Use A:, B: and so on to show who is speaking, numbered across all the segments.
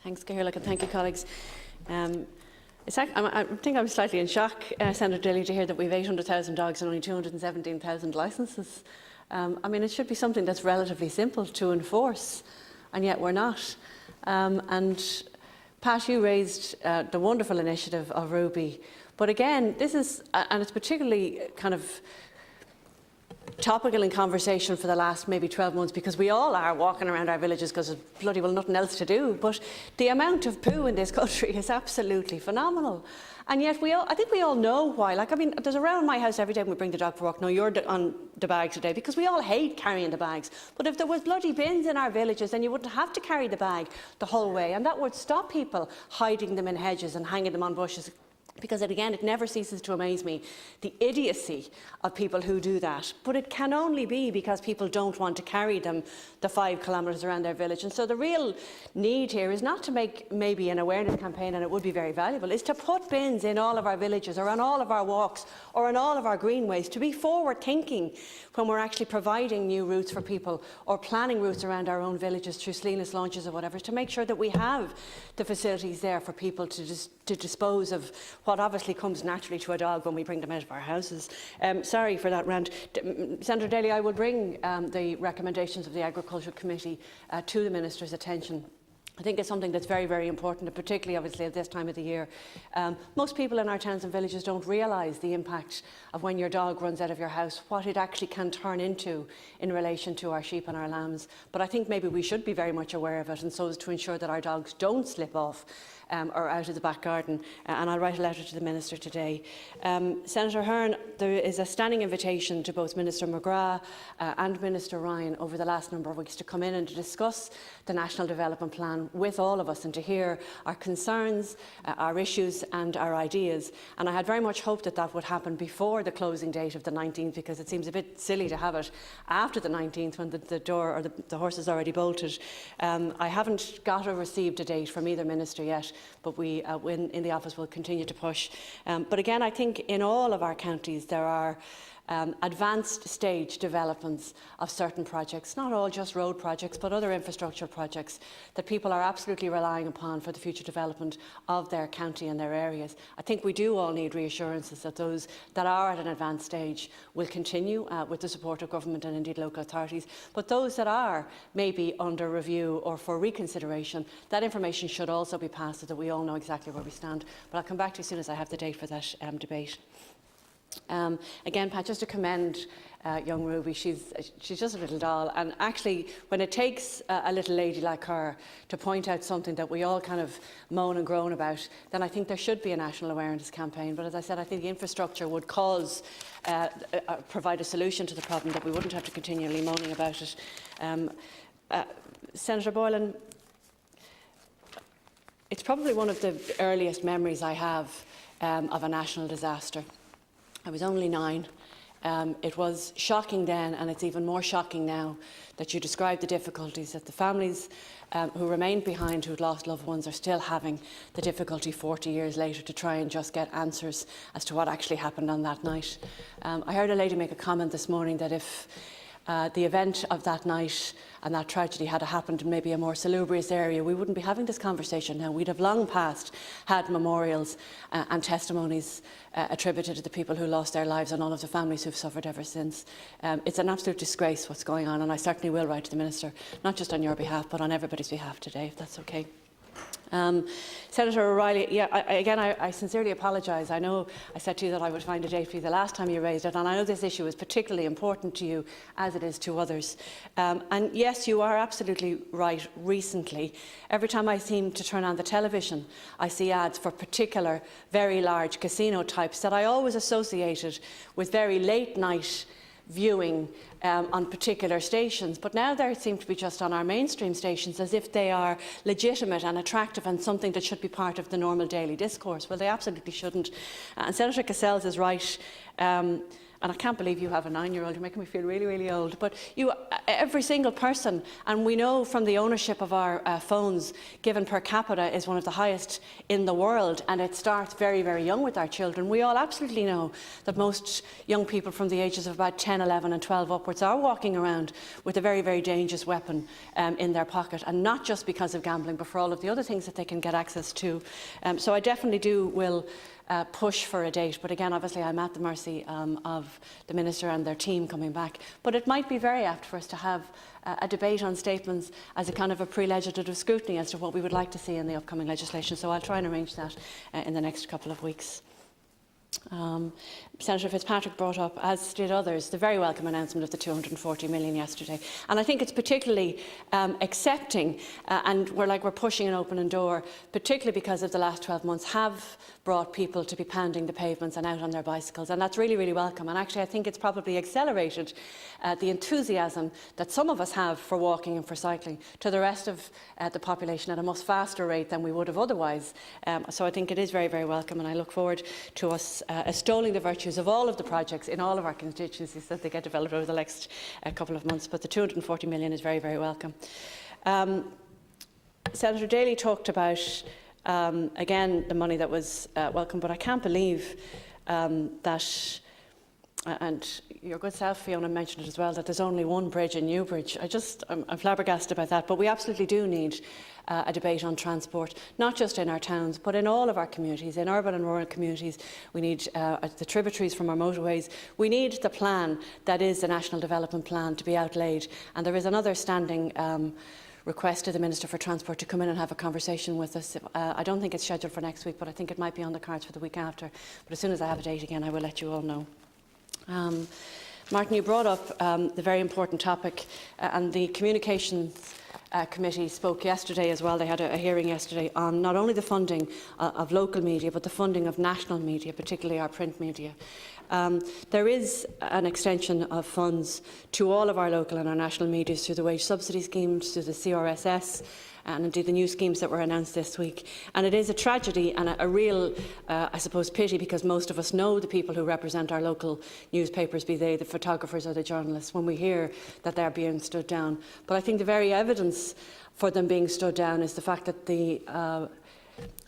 A: Thanks, Gaelic, and thank you, colleagues. I think I'm slightly in shock, Senator Daly, to hear that we've 800,000 dogs and only 217,000 licences. I mean, it should be something that's relatively simple to enforce, and yet we're not. And Pat, you raised the wonderful initiative of Ruby. But again, this is, and it's particularly kind of topical in conversation for the last maybe 12 months, because we all are walking around our villages because there's bloody well nothing else to do. But the amount of poo in this country is absolutely phenomenal. And yet I think we all know why. Like, I mean, there's around my house every day when we bring the dog for a walk. No, you're on the bag today, because we all hate carrying the bags. But if there was bloody bins in our villages, then you wouldn't have to carry the bag the whole way. And that would stop people hiding them in hedges and hanging them on bushes. Because again, it never ceases to amaze me, the idiocy of people who do that. But it can only be because people don't want to carry them the 5 kilometres around their village. And so the real need here is not to make maybe an awareness campaign, and it would be very valuable, is to put bins in all of our villages or on all of our walks or on all of our greenways, to be forward thinking when we're actually providing new routes for people or planning routes around our own villages through sleeveless launches or whatever, to make sure that we have the facilities there for people to dispose of what obviously comes naturally to a dog when we bring them out of our houses. Sorry for that rant. Senator Daly, I will bring the recommendations of the Agriculture Committee to the Minister's attention. I think it's something that's very, very important, and particularly obviously at this time of the year. Most people in our towns and villages don't realise the impact of when your dog runs out of your house, what it actually can turn into in relation to our sheep and our lambs. But I think maybe we should be very much aware of it, and so as to ensure that our dogs don't slip off or out of the back garden. And I'll write a letter to the Minister today. Senator Hearn, there is a standing invitation to both Minister McGrath and Minister Ryan over the last number of weeks to come in and to discuss the National Development Plan with all of us, and to hear our concerns, our issues and our ideas. And I had very much hoped that that would happen before the closing date of the 19th, because it seems a bit silly to have it after the 19th when the door or the horse is already bolted. I haven't got or received a date from either minister yet, but we in the office will continue to push. But again, I think in all of our counties there are advanced stage developments of certain projects, not all just road projects, but other infrastructure projects that people are absolutely relying upon for the future development of their county and their areas. I think we do all need reassurances that those that are at an advanced stage will continue with the support of government and indeed local authorities, but those that are maybe under review or for reconsideration, that information should also be passed so that we all know exactly where we stand. But I'll come back to you as soon as I have the date for that debate. Again, Pat, just to commend young Ruby, she's just a little doll, and actually when it takes a little lady like her to point out something that we all kind of moan and groan about, then I think there should be a national awareness campaign. But as I said, I think the infrastructure would provide a solution to the problem, that we wouldn't have to continually moaning about it. Senator Boylan, it's probably one of the earliest memories I have of a national disaster. I was only 9. It was shocking then, and it's even more shocking now that you describe the difficulties that the families who remained behind, who had lost loved ones, are still having the difficulty 40 years later to try and just get answers as to what actually happened on that night. I heard a lady make a comment this morning that if the event of that night and that tragedy had happened in maybe a more salubrious area, we wouldn't be having this conversation now. We'd have long past had memorials and testimonies attributed to the people who lost their lives and all of the families who've suffered ever since. It's an absolute disgrace what's going on, and I certainly will write to the Minister, not just on your behalf but on everybody's behalf today, if that's okay. Senator O'Reilly, I sincerely apologise. I know I said to you that I would find a date for you the last time you raised it, and I know this issue is particularly important to you, as it is to others. And yes, you are absolutely right. Recently, every time I seem to turn on the television, I see ads for particular very large casino types that I always associated with very late night viewing on particular stations, but now they seem to be just on our mainstream stations, as if they are legitimate and attractive and something that should be part of the normal daily discourse. Well, they absolutely shouldn't. And Senator Cassels is right. and I can't believe you have a 9-year-old, you're making me feel really, really old, but every single person, and we know from the ownership of our phones given per capita is one of the highest in the world, and it starts very, very young with our children. We all absolutely know that most young people from the ages of about 10, 11 and 12 upwards are walking around with a very, very dangerous weapon in their pocket, and not just because of gambling, but for all of the other things that they can get access to. So I definitely will push for a date, but again, obviously I'm at the mercy of the Minister and their team coming back. But it might be very apt for us to have a debate on statements as a kind of a pre-legislative scrutiny as to what we would like to see in the upcoming legislation. So I'll try and arrange that in the next couple of weeks. Senator Fitzpatrick brought up, as did others, the very welcome announcement of the 240 million yesterday, and I think it's particularly accepting, and we're pushing an open door, particularly because of the last 12 months have brought people to be pounding the pavements and out on their bicycles, and that's really, really welcome. And actually I think it's probably accelerated the enthusiasm that some of us have for walking and for cycling to the rest of the population at a much faster rate than we would have otherwise. So I think it is very, very welcome, and I look forward to us extolling the virtues of all of the projects in all of our constituencies that they get developed over the next couple of months. But the 240 million is very, very welcome. Senator Daly talked about, again, the money that was welcome, but I can't believe that, and your good self, Fiona, mentioned it as well, that there's only one bridge in Newbridge. I'm flabbergasted about that, but we absolutely do need a debate on transport, not just in our towns, but in all of our communities, in urban and rural communities. We need the tributaries from our motorways. We need the plan that is the National Development Plan to be outlaid, and there is another standing request to the Minister for Transport to come in and have a conversation with us. I don't think it's scheduled for next week, but I think it might be on the cards for the week after. But as soon as I have a date again, I will let you all know. Martin, you brought up the very important topic, and the Communications Committee spoke yesterday as well. They had a hearing yesterday on not only the funding of local media, but the funding of national media, particularly our print media. There is an extension of funds to all of our local and our national media through the wage subsidy schemes, through the CRSS, and indeed the new schemes that were announced this week. And it is a tragedy and a real, I suppose, pity, because most of us know the people who represent our local newspapers, be they the photographers or the journalists, when we hear that they're being stood down. But I think the very evidence for them being stood down is the fact that the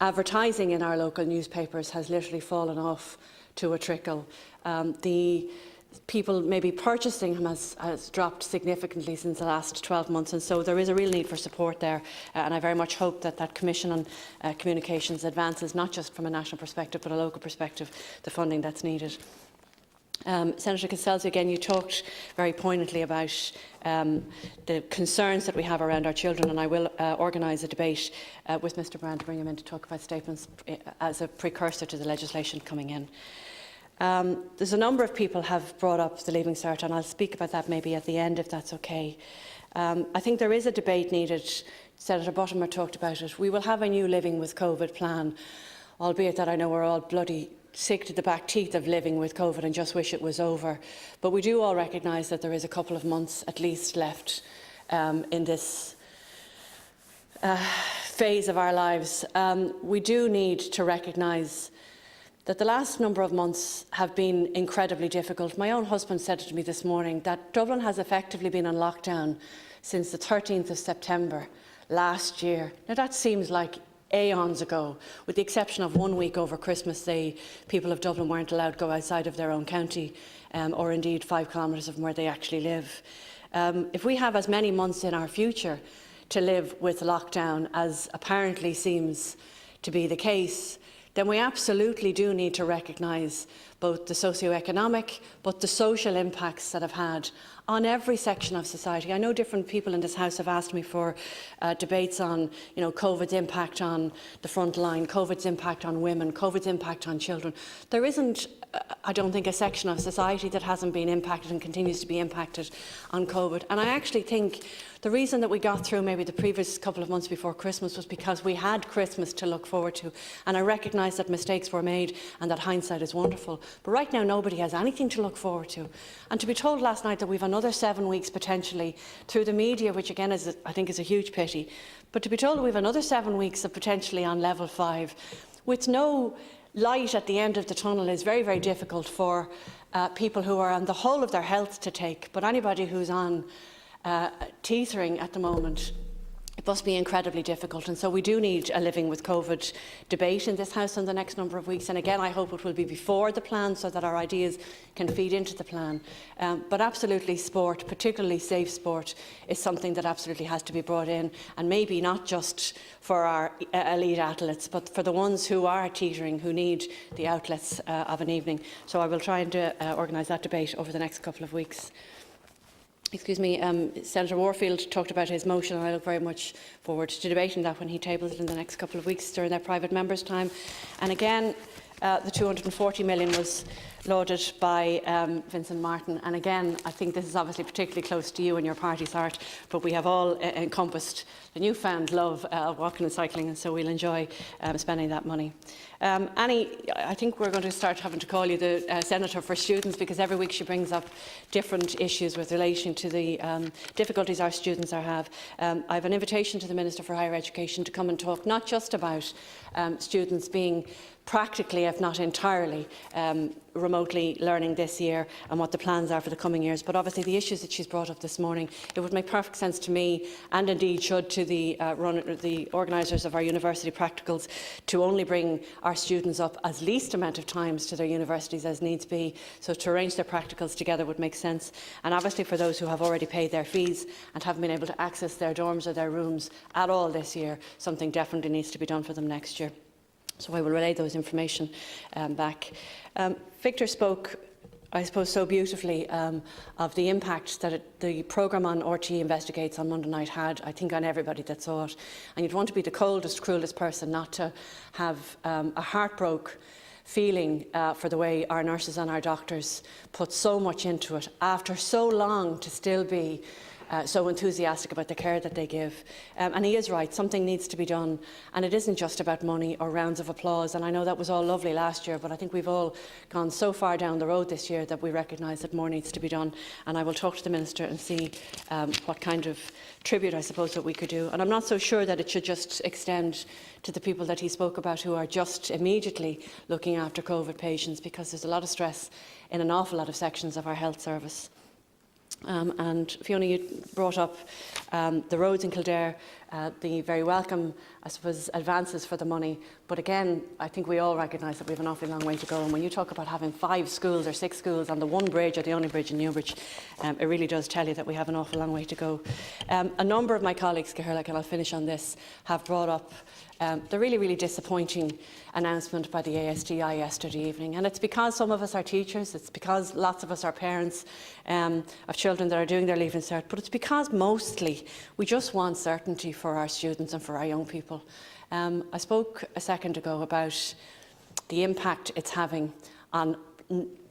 A: advertising in our local newspapers has literally fallen off to a trickle. The people maybe purchasing them has dropped significantly since the last 12 months, and so there is a real need for support there, and I very much hope that that Commission on Communications advances, not just from a national perspective but a local perspective, the funding that's needed. Senator Castaldo, again, you talked very poignantly about the concerns that we have around our children, and I will organise a debate with Mr Brand to bring him in to talk about statements as a precursor to the legislation coming in. There's a number of people have brought up the Leaving Cert, and I'll speak about that maybe at the end, if that's okay. I think there is a debate needed. Senator Buttimer talked about it. We will have a new Living with COVID plan, albeit that I know we're all bloody sick to the back teeth of living with COVID and just wish it was over. But we do all recognise that there is a couple of months at least left in this phase of our lives. We do need to recognise that the last number of months have been incredibly difficult. My own husband said to me this morning that Dublin has effectively been on lockdown since the 13th of September last year. Now that seems like aeons ago. With the exception of 1 week over Christmas Day, people of Dublin weren't allowed to go outside of their own county, or indeed 5 kilometres from where they actually live. If we have as many months in our future to live with lockdown as apparently seems to be the case, then we absolutely do need to recognise both the socio-economic but the social impacts that have had on every section of society. I know different people in this House have asked me for debates on, COVID's impact on the front line, COVID's impact on women, COVID's impact on children. There isn't, I don't think, a section of society that hasn't been impacted and continues to be impacted on COVID. And I actually think the reason that we got through maybe the previous couple of months before Christmas was because we had Christmas to look forward to. And I recognise that mistakes were made and that hindsight is wonderful. But right now nobody has anything to look forward to. And to be told last night that we've another 7 weeks potentially through the media, which again is, I think, is a huge pity, but to be told that we've another 7 weeks of potentially on level 5 with no light at the end of the tunnel is very, very difficult for people who are on the whole of their health to take, but anybody who's on teethering at the moment, it must be incredibly difficult. And so we do need a living with COVID debate in this House in the next number of weeks. And again, I hope it will be before the plan so that our ideas can feed into the plan. But absolutely sport, particularly safe sport, is something that absolutely has to be brought in. And maybe not just for our elite athletes, but for the ones who are teetering, who need the outlets of an evening. So I will try and organise that debate over the next couple of weeks. Excuse me, Senator Warfield talked about his motion, and I look very much forward to debating that when he tables it in the next couple of weeks during their private members' time. And again, the 240 million was lauded by Vincent Martin. And again, I think this is obviously particularly close to you and your party's heart, but we have all encompassed the newfound love of walking and cycling, and so we'll enjoy spending that money. Annie, I think we're going to start having to call you the Senator for Students, because every week she brings up different issues with relation to the difficulties our students have. I have an invitation to the Minister for Higher Education to come and talk not just about students being practically, if not entirely, remotely learning this year and what the plans are for the coming years, but obviously the issues that she's brought up this morning. It would make perfect sense to me, and indeed should to the organisers of our university practicals, to only bring our students up as least amount of times to their universities as needs be. So to arrange their practicals together would make sense. And obviously for those who have already paid their fees and haven't been able to access their dorms or their rooms at all this year, something definitely needs to be done for them next year. So I will relay those information back. Victor spoke, I suppose, so beautifully of the impact that the programme on RT Investigates on Monday night had, I think, on everybody that saw it. And you'd want to be the coldest, cruelest person not to have a heartbroken feeling for the way our nurses and our doctors put so much into it after so long, to still be so enthusiastic about the care that they give. And he is right, something needs to be done, and it isn't just about money or rounds of applause. And I know that was all lovely last year, but I think we've all gone so far down the road this year that we recognise that more needs to be done. And I will talk to the Minister and see what kind of tribute, I suppose, that we could do. And I'm not so sure that it should just extend to the people that he spoke about who are just immediately looking after COVID patients, because there's a lot of stress in an awful lot of sections of our health service. And Fiona, you brought up the roads in Kildare, the very welcome, I suppose, advances for the money. But again, I think we all recognise that we have an awfully long way to go. And when you talk about having 5 schools or 6 schools on the one bridge, or the only bridge in Newbridge, it really does tell you that we have an awful long way to go. A number of my colleagues, Caherlick, and I'll finish on this, have brought up the really, really disappointing announcement by the ASDI yesterday evening. And it's because some of us are teachers, it's because lots of us are parents of children that are doing their Leaving Cert, but it's because mostly we just want certainty for our students and for our young people. I spoke a second ago about the impact it's having on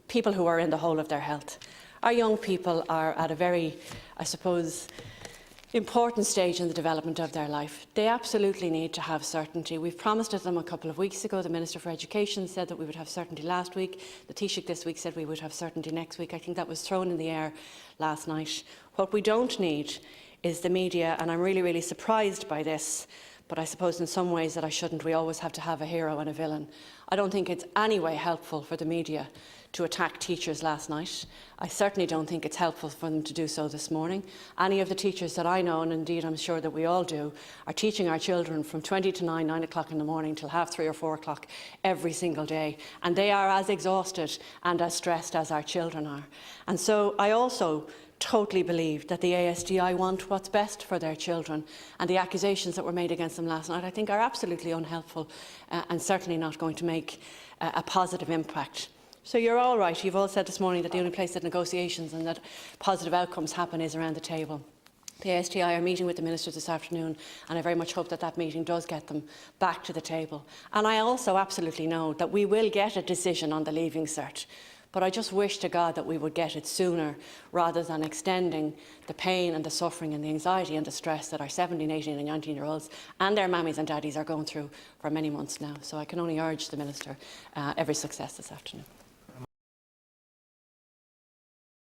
A: people who are in the whole of their health. Our young people are at a very, I suppose, important stage in the development of their life. They absolutely need to have certainty. We've promised it them a couple of weeks ago. The Minister for Education said that we would have certainty last week. The Taoiseach this week said we would have certainty next week. I think that was thrown in the air last night. What we don't need is the media, and I'm really, really surprised by this, but I suppose in some ways that I shouldn't. We always have to have a hero and a villain. I don't think it's any way helpful for the media to attack teachers last night. I certainly don't think it's helpful for them to do so this morning. Any of the teachers that I know, and indeed I'm sure that we all do, are teaching our children from 20 to 9 o'clock in the morning till 3:30 or 4 o'clock every single day. And they are as exhausted and as stressed as our children are. And so I also totally believe that the ASDI want what's best for their children, and the accusations that were made against them last night, I think, are absolutely unhelpful and certainly not going to make a positive impact. So you're all right. You've all said this morning that the only place that negotiations and that positive outcomes happen is around the table. The ASTI are meeting with the Minister this afternoon, and I very much hope that that meeting does get them back to the table. And I also absolutely know that we will get a decision on the Leaving Cert, but I just wish to God that we would get it sooner, rather than extending the pain and the suffering and the anxiety and the stress that our 17, 18 and 19-year-olds and their mammies and daddies are going through for many months now. So I can only urge the Minister every success this afternoon.